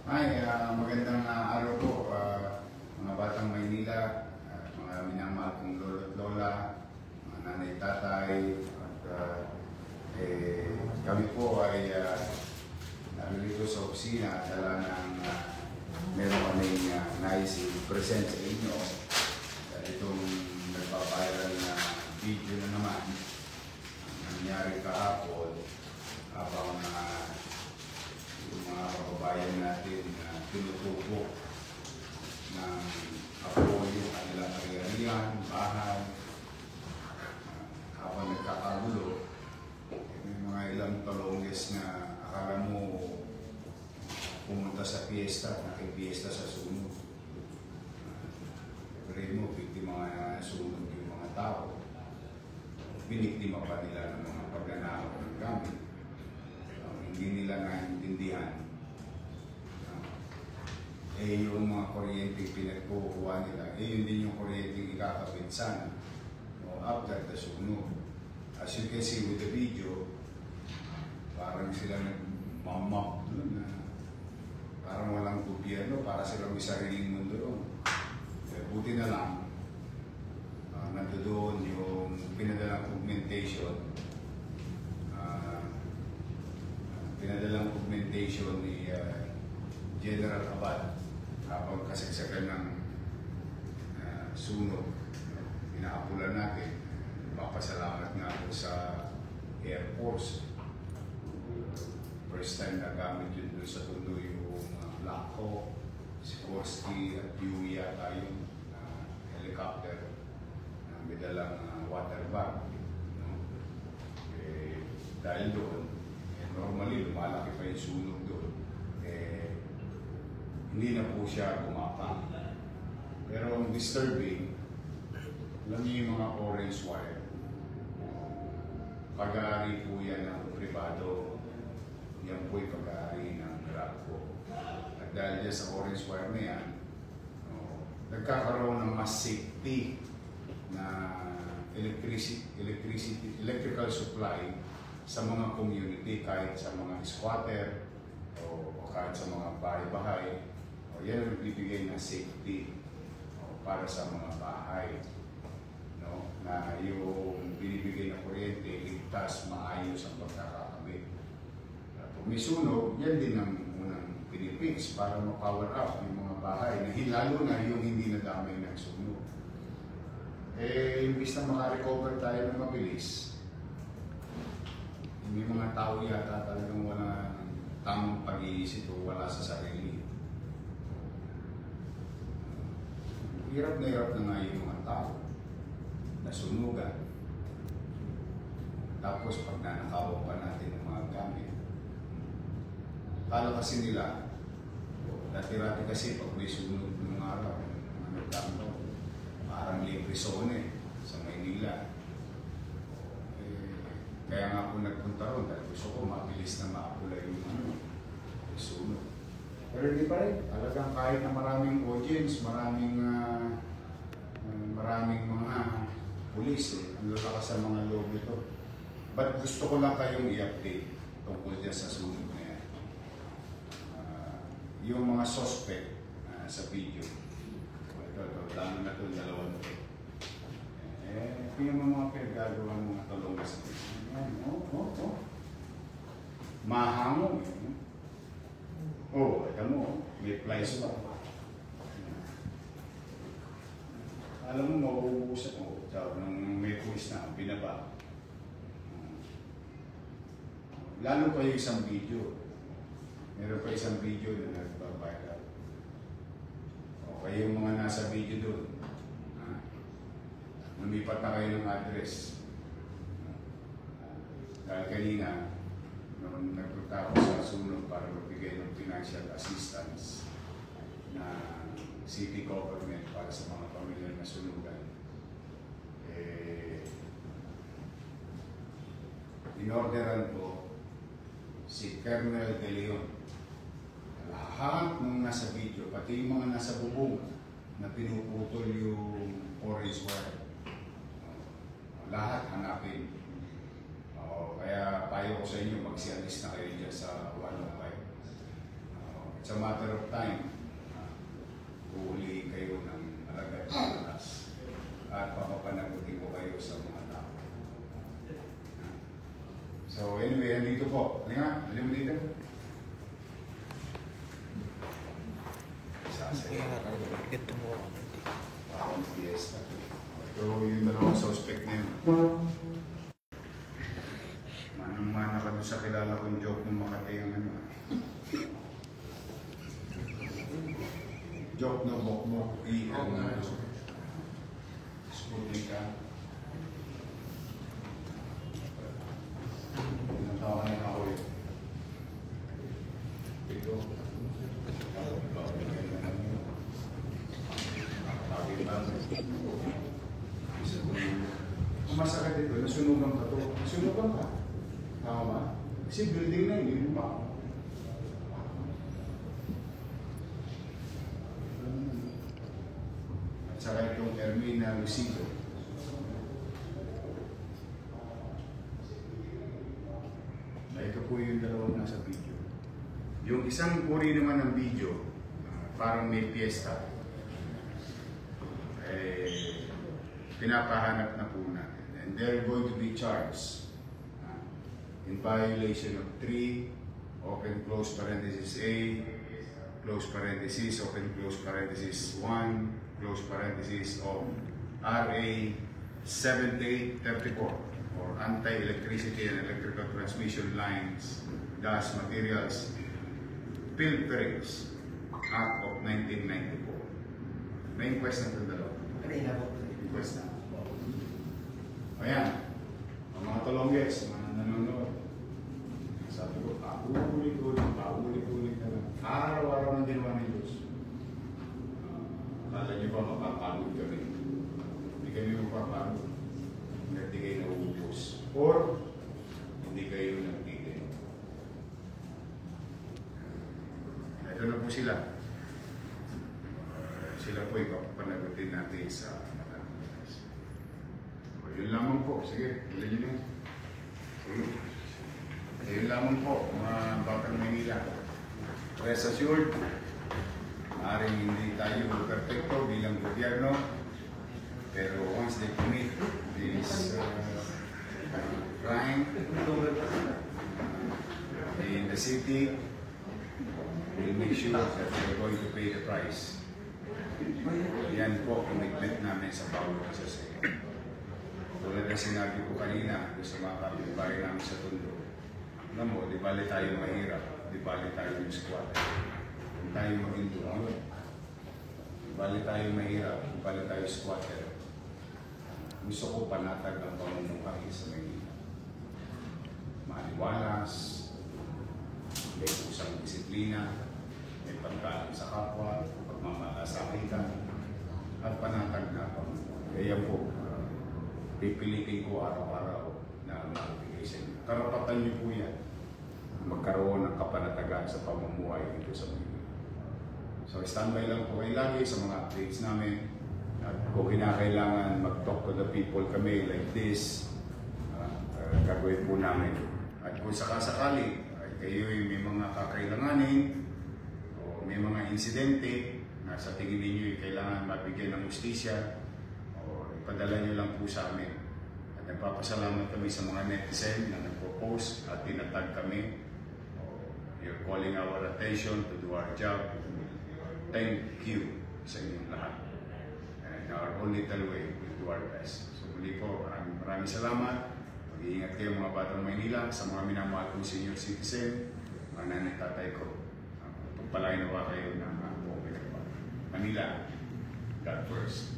Ay, magandang araw po, mga batang Maynila, mga minamahal kong lolo at lola, mga nanay, tatay, at kami po ay narito sa opisina at dala ng meron kaming nais i-present sa inyo. Itong nagpaviral na video na naman ang nangyari kahapon habang yung mga kababayan natin na tinutubo ng apoy yung kanilang ari-arian, bahay, habang nagkakagulo. May mga ilang talongges na akala mo pumunta sa piyesta, nakipiesta sa sunog. Pero mo, biktima nga sunog yung mga tao. Biniktima pa nila ng mga pagnanakaw ng gamit. Hindi nila naintindihan. Yung mga kuryente pinagkukuha nila, yun din yung kuryente ikakabit sana after the sunog. As you can see with the video, parang sila nagmamap doon na parang walang gobyerno, para silang may sariling mundo doon. Buti na lang, nandoon yung pinadalang augmentation. Pinadalang augmentation ni General Abad habang kasagsagan ng sunog. Pinaapulan natin. Papasalamat nga po sa Air Force. First time na gamit yun doon sa tundo yung Black Hawk, Sikorsky at Huey yata yung helicopter na may dalang water bag. Dahil doon, normally, lumalaki pa yung sunog doon. Hindi na po siya gumapang. Pero ang disturbing, alam niyo yung mga orange wire. Pag-aari po yan ng privado. Yan po yung pag-aari ng Grabco. At dahil dyan sa orange wire na yan, nagkakaroon ng mas safety na electrical supply sa mga community, kahit sa mga squatter o kahit sa mga bahay-bahay. Yan ang bibigay na safety para sa mga bahay. Na yung binibigay na kuryente, ligtas, maayos ang pagkakakabit. Pag may sunog, yan din ang unang pinipix para ma-power up yung mga bahay, lalo na yung hindi nadamay ng sunog. Imbis na makarecover tayo ng mabilis, may mga tao yata talagang wala tamang pag-iisip o wala sa sarili. Hirap na nga yung mga tao. Nasunugan. Tapos pag nanakawan pa natin ng mga gamit, kala kasi nila, dati-rati kasi pag may sunog ng araw, parang libre zone sa Maynila. Kaya nga po nagpunta ron dahil gusto ko mabilis na maapula yung sunog. Pero hindi pa rin. Talagang kahit na maraming audience, maraming mga pulis, ang lalakas sa mga loob nito. But gusto ko lang kayong i-update tungkol dyan sa sunog na yan. Yung mga suspect sa video. Ito, lalo na ito, dalawang ito. Ito yung mga pinagagawa ng mga talongas nito. Mahango. Alam mo, may flies pa. Alam mo, mauubusan mo. Nang may pulis na, binaba. Lalo pa yung isang video. Meron pa isang video na nagbabiral. Okay, yung mga nasa video doon. Lumipat na kayo ng address. Dahil kanina, nung nagpunta ako sa sunog para magbigay ng financial assistance na city government para sa mga pamilya na sunugan, inorderan ko si Colonel De Leon. Lahat ng nasa video, pati yung mga nasa bubong na pinuputol yung orange wire, lahat hanapin. Kaya payo ko sa inyo, magsialis na kayo dyan sa 105. it's a matter of time. Uulihin kayo ng alagad na lakas at papapanagutin ko kayo sa mga tao. So anyway, andito po. Ano nga? Ano mo dito? Ito mo. Parang fiesta. Ito yung dalawang suspect na yun. Manang-mana ka doon sa kilala kong joke ng Makati ang ano. Joke na bokmok, iyan na. Sputnik ka. Ilang taon na ako yun. Ito. Ang masakit ito, nasunugan ka to. Nasunugan ka. Tama ba? Kasi building na yun, yung pa. At saka itong Ermina Lucido. Ito po yung dalawang nasa video. Yung isang uri naman ng video, parang may piyesta. Pinapahanap na po natin. And they're going to be charged in violation of 3, open close parenthesis A, close parenthesis, open close parenthesis 1, close parenthesis of RA 7834 or Anti-Electricity and Electrical Transmission Lines, Gas Materials, Pilferings Act of 1994. May inquest na ito dalawa. Kanina po. Inquest na. Ayan, ang mga talongges, mga nanonood. Sabi ko, paulit-ulit na lang. Araw-araw ng ginawa ng Diyos. Akala niyo ba mapapagod kami? Hindi kami mapapagod. Hindi kayo nauubos. Or, hindi kayo nagtigil. Ito na po sila. Sila po ipapanagutin natin sa yun lamang po. Sige, ilan nyo na. Sige. Yun lamang po, mga Batang Manila. Rest assured, maaaring hindi tayo perfecto bilang gobyerno, pero once they commit this crime in the city, we'll make sure that they're going to pay the price. Yan po, commitment namin sa bawat isa sa inyo. Tulad na sinabi ko kanina, sa mga kapitbahay namin sa Tondo, alam mo, di bali tayo mahirap, di bali tayo yung squad. Kung tayo maging doon, di bali tayo mahirap, di bali tayo squatter. Gusto ko panatag ang pamumuhay sa Manila. Maliwalas, may pusang disiplina, may pagkain sa kapwa, pagmamalasakitan, at panatag na pamumuhay. Kaya po, pipilitin ko araw-araw na magbigay sa inyo. Karapatan niyo po yan. Magkaroon ng kapanatagan sa pamumuhay dito sa Manila. So standby lang po kayo lagi sa mga updates namin. At kung kinakailangan mag-talk to the people kami like this, gagawin po namin. At kung sakasakali, kayo may mga kakailanganin o may mga insidente na sa tingin ninyo kailangan mabigyan ng justisya, padala nyo lang po sa amin. At nagpapasalamat kami sa mga netizen na nagpo-post at tinatag kami. You're calling our attention to do our job. Thank you sa inyong lahat. And our own little way, we'll do our best. So muli po, maraming salamat. Mag-iingat kayo mga Batang Maynila, sa mga minamahal kong senior citizen, mga nanay tatay ko. Pagpalain na ba kayo ng buong Manila? God first.